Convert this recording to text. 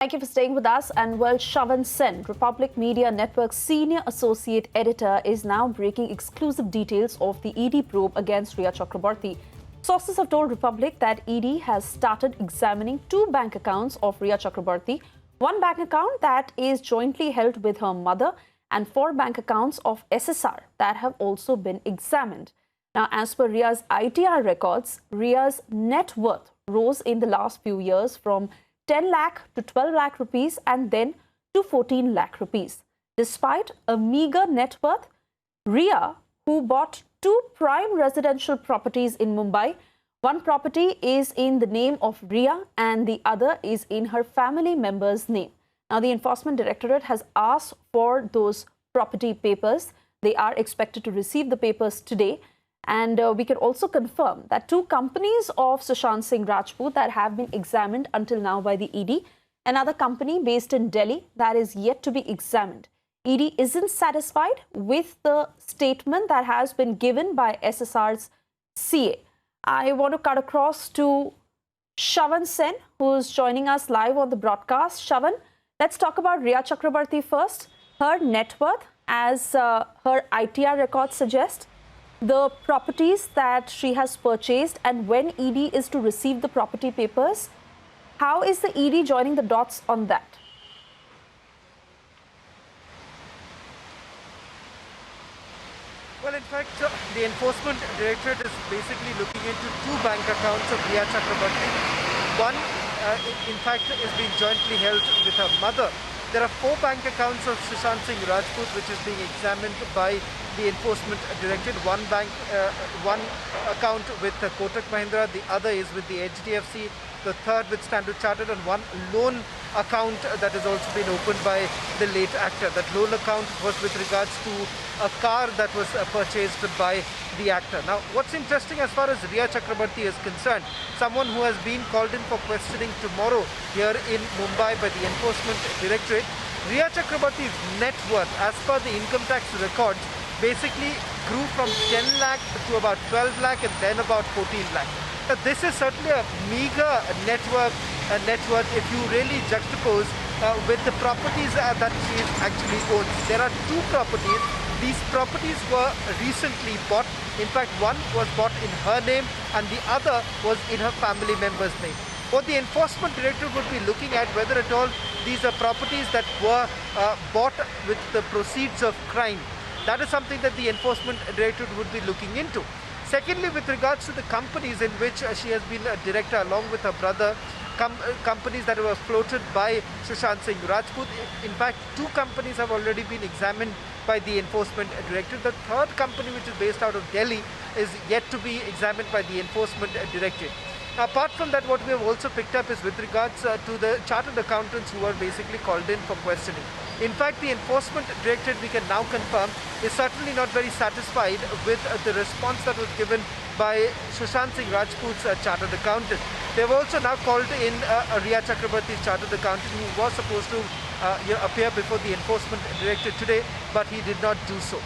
Thank you for staying with us. And well, Shavan Sen, Republic Media Network's senior associate editor, is now breaking exclusive details of the ED probe against Rhea Chakraborty. Sources have told Republic that ED has started examining two bank accounts of Rhea Chakraborty, one bank account that is jointly held with her mother, and four bank accounts of SSR that have also been examined. Now, as per Rhea's ITR records, Rhea's net worth rose in the last few years from 10 lakh to 12 lakh rupees and then to 14 lakh rupees. Despite a meager net worth, Rhea, who bought two prime residential properties in Mumbai, one property is in the name of Rhea and the other is in her family member's name. Now, the Enforcement Directorate has asked for those property papers. They are expected to receive the papers today. And we can also confirm that two companies of Sushant Singh Rajput that have been examined until now by the ED, another company based in Delhi that is yet to be examined. ED isn't satisfied with the statement that has been given by SSR's CA. I want to cut across to Shavan Sen, who's joining us live on the broadcast. Shavan, let's talk about Rhea Chakraborty first. Her net worth, as her ITR records suggest, the properties that she has purchased, and when ED is to receive the property papers. How is the ED joining the dots on that? Well, in fact, the Enforcement Directorate is basically looking into two bank accounts of Rhea Chakraborty. One, in fact, is being jointly held with her mother. There are four bank accounts of Sushant Singh Rajput which is being examined by the Enforcement Directorate. One account with Kotak Mahindra, the other is with the HDFC, the third with Standard Chartered, and one loan account that has also been opened by the late actor. That loan account was with regards to a car that was purchased by the actor. Now, what's interesting as far as Rhea Chakraborty is concerned, someone who has been called in for questioning tomorrow here in Mumbai by the Enforcement Directorate, Rhea Chakraborty's net worth, as per the income tax records, basically grew from 10 lakh to about 12 lakh and then about 14 lakh. This is certainly a meager net worth if you really juxtapose with the properties that she actually owns. There are two properties. These properties were recently bought. In fact, one was bought in her name and the other was in her family member's name. What the Enforcement Directorate would be looking at, whether at all these are properties that were bought with the proceeds of crime. That is something that the Enforcement Directorate would be looking into. Secondly, with regards to the companies in which she has been a director along with her brother, companies that were floated by Sushant Singh Rajput. In fact, two companies have already been examined by the Enforcement Directorate. The third company, which is based out of Delhi, is yet to be examined by the Enforcement Directorate. Apart from that, what we have also picked up is with regards to the chartered accountants who are basically called in for questioning. In fact, the Enforcement Directorate, we can now confirm, is certainly not very satisfied with the response that was given by Sushant Singh Rajput's chartered accountant. They have also now called in Rhea Chakraborty's chartered accountant, who was supposed to appear before the Enforcement Directorate today, but he did not do so.